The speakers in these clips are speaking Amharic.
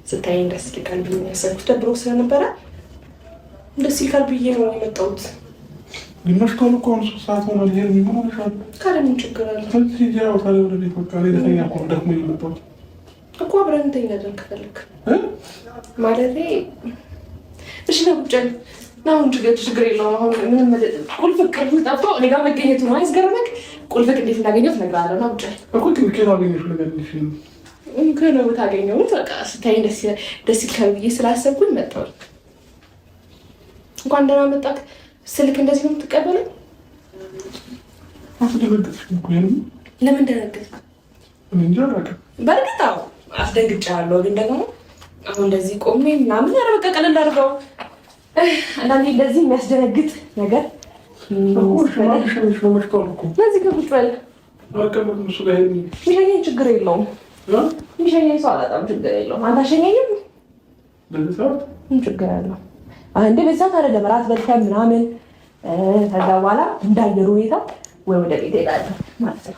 ስታይኝ ደስ ይልካል ብዬ ነው ያሰብኩት። ደብሮ ስለነበረ ደስ ይልካል ብዬ ነው የመጣሁት። ግማሽቷል እኮ አሁን 3 ሰዓት ሆኗል። ይሄን ምን ሆነሻል? ታዲያ ምን ችግር አለ? ስለዚህ ያው ታዲያ ወደ ቤት በቃ ለተኛ እኮ ደክሞ የመጣሁት እኮ አብረን እንተኛለን ከፈለክ ማለቴ። እሺ ነው ቁጭ ነው እንጂ ችግር የለውም። አሁን ምንም ቁልፍ ጠፍቶ እኔ ጋር መገኘቱ ነው አይስገርምክ? ቁልፍ እንዴት እንዳገኘሁት እነግርሃለሁ። ነው ቁጭ እኮ ከየት አገኘሽ? ነገር ነው ከነው ታገኘሁት። በቃ ስታይኝ ደስ ይልካል ብዬ ስላሰብኩኝ መጣሁ። እንኳን ደህና መጣህ። ስልክ እንደዚህ ነው የምትቀበለው? አስደነገጥሽ እኮ ያንን። ለምን ደነገጥክ? እንጃ አላውቅም። በእርግጥ አዎ አስደንግጫለሁ፣ ግን ደግሞ አሁን እንደዚህ ቆሜ ምናምን ኧረ በቃ ቀለል አድርገው። አንዳንዴ እንደዚህ የሚያስደነግጥ ነገር ለዚህ ገብጭ በል። ሚሸኘኝ ችግር የለውም። ሚሸኘኝ ሰው አላጣም፣ ችግር የለውም። አንተ አሸኘኝም ምን ችግር አለው? እንደ በዛት አይደለም እራት በልተን ምናምን ከዛ በኋላ እንዳየሩ ሁኔታ ወይ ወደ ቤት ሄዳለሁ ማለት ነው።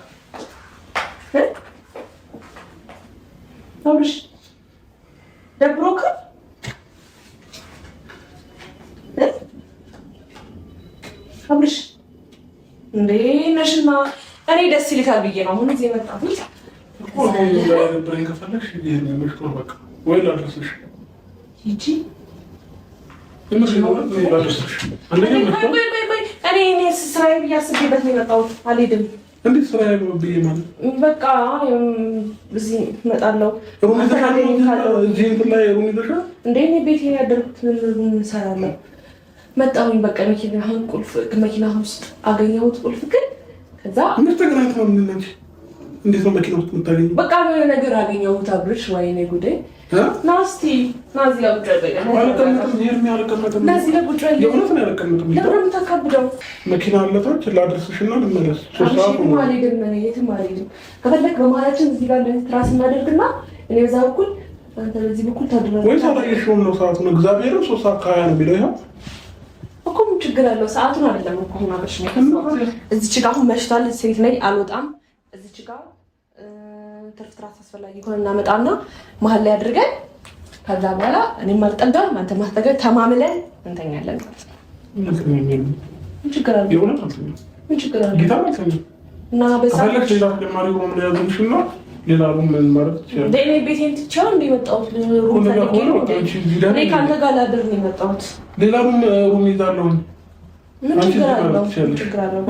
አብርሽ ደብሮክ አብርሽ እንዴ ነሽና እኔ ደስ ይልካል ብዬ ነው አሁን እዚህ የመጣሁት። ሂጂ እኔ ስራዬ ብዬ አስቤበት ነው የመጣሁት። አልሄድም። እንዴት ስራዬ ብዬ ማለት በቃ እዚህ እመጣለሁ። እንደ እኔ ቤት ያደርኩት ምን እሰራለሁ? መጣሁኝ በቃ መኪና ውስጥ አገኘሁት ቁልፍ። ግን ከዛ እንዴት ነው መኪና ውስጥ የምታገኘው? በቃ ነገር አገኘሁት። አብርሽ ወይኔ ጉዴ! ና እስኪ ና እዚህ ጋር ቁጭ በል። ለምን ተካብደው መኪና አለታች ላድርስሽና ልመለስ። የትም አልሄድም። ከፈለክ በመሀላችን እዚህ ጋር ትራስ እናደርግና እኔ በዛ በኩል አንተ በዚህ በኩል ታድራለህ። ወይ ታላየሽውም ነው ሰዓቱን። እግዚአብሔርም 3 ሰዓት ከ20 ነው ቢለው ይኸው እኮ ምን ችግር አለው? ሰዓቱን አይደለም እኮ አሁን አብርሽ ነው። እዚች ጋር አሁን መሽቷል። ሴት ነኝ አልወጣም። እዚች ጋር ትርፍ ትራስ አስፈላጊ ከሆነ እናመጣና መሀል ላይ አድርገን ከዛ በኋላ እኔም አልጠጋም አንተ ማስጠጋት ተማምለን እንተኛለን ማለት ነው። ምን ችግር አለው? ምን ችግር አለው? እና በሳለክ ሌላ ተጨማሪ ሩም ላይ ያዘንሽና ሌላ ሩም ምን ማለት ይችላል? እኔ ቤቴን ትቼው እንደ የመጣሁት ሩም ፈልጌ ነው። እኔ ካንተ ጋር ላድር ነው የመጣሁት። ሌላ ሩም ይዛለሁ። ምን ችግር አለው? ምን ችግር አለው?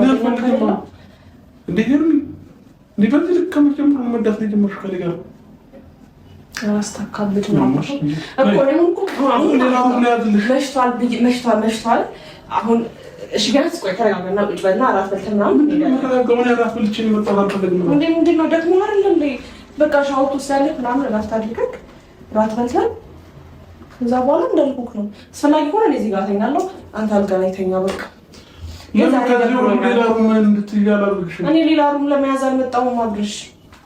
በዚህ ልክ ከመጀመሩ መዳት ላይ ጀመርሽ ከእኔ ጋር አስታካብድ ነው እኮ መሽቷል። አሁን እሺ ቢያንስ ቆይ ተረጋጋና ቁጭ በልና እራት በልተን ምናምን ምንድን ነው ደግሞ አይደለ እንዴ? በቃ ሻወር ትወስዳለህ ምናምን እራት አድርገህ እራት በልተን ከዛ በኋላ እንዳልኩህ ነው። አስፈላጊ ከሆነ እኔ እዚህ ጋር እተኛለሁ፣ አንተ አልጋ ላይ ተኛ በቃ። እኔ ሌላ ሩም ለመያዝ አልመጣሁም አብርሽ፣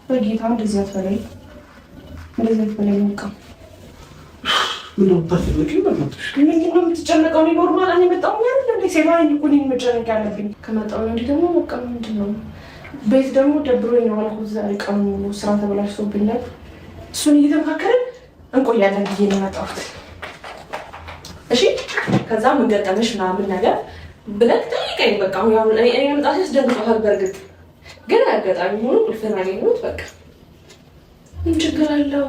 በጌታ እንደዚህ አትበለኝ። በቃ ምንድን ነው የምትጨነቀው? እኔ ኖርማል እኔ መጣሁ አይደል እንዴ? ሴት ነኝ እኮ እኔን መጨነቅ ያለብኝ። ከመጣሁ እንዲህ ደግሞ በቃ ምንድን ነው ቤት ደግሞ ደብሮኝ ነው አልኩት። ዛሬ ቀኑ ሙሉ ስራ ተበላሽቶብኛል። እሱን እየተመካከርን እንቆያለን ብዬ ነው የመጣሁት። እሺ ከዛ ምን ገጠመሽ ምናምን ነገር ብለህ ጠይቀኝ። በቃ አሁን እኔ መምጣት ያስደንግጦሃል። በእርግጥ ግን አጋጣሚ ሆኖ ቁልፍህን አገኘሁት። በቃ ምን ችግር አለው?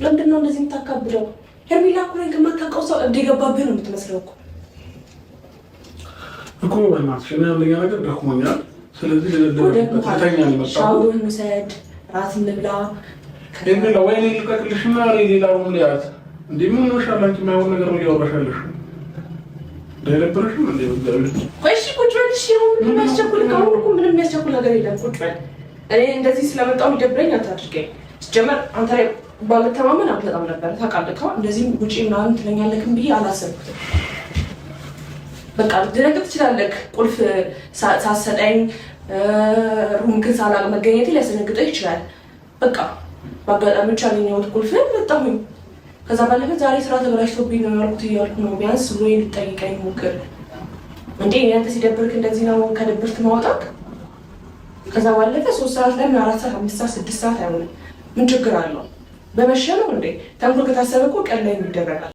ለምንድን ነው እንደዚህ የምታካብደው? ሄርሜላ እኮ ነኝ ከማታውቀው ሰው እብድ የገባብህ ነው የምትመስለው እኮ በእናትሽ እኔ ያለኝ ነገር ደክሞኛል። ስለዚህ ለተኛ ነው የመጣሁት። ሻወርን ውሰድ፣ እራት እንብላ። ሄርሜላ ወይኔ ልቀቅልሽና ሌላ ሩም ልያዝ። እንዴ ምን ሆነሻል አንቺ? የማይሆን ነገር ነው እያወራሽ ያለሽው። እሺ ቁጭ በል። እሺ ምንም የሚያስቸኩል ከአሁን እኮ ምንም የሚያስቸኩል ነገር የለም። ቁጭ በል። እኔ እንደዚህ ስለመጣሁ የሚደብረኝ አታድርገኝ። ሲጀመር አንተ ላይ ባለተማመን አልመጣም ነበር ታውቃለህ። እንደዚህ ውጪ ምናምን ትለኛለህም ብዬ አላሰብኩትም። በቃ ልትደነግጥ ትችላለህ። ቁልፍ ሳትሰጠኝ ሩም ግን ሳላቅ መገኘቴ ሊያስደነግጠህ ይችላል። በቃ በአጋጣሚ ብቻ አገኘሁት ቁልፍህን መጣሁኝ። ከዛ ባለፈ ዛሬ ስራ ተበላሽቶብኝ ነው ያልኩት እያልኩ ነው። ቢያንስ ብሎኝ ልጠይቀኝ ሞክር እንዴ። አንተ ሲደብርክ እንደዚህ ነው ከድብርት ማውጣት። ከዛ ባለፈ 3 ሰዓት ላይ 4 ሰዓት 5 ሰዓት 6 ሰዓት አይሆንም። ምን ችግር አለው? በመሸ ነው እንዴ? ተንኮል ከታሰበ እኮ ቀን ላይ ይደረጋል።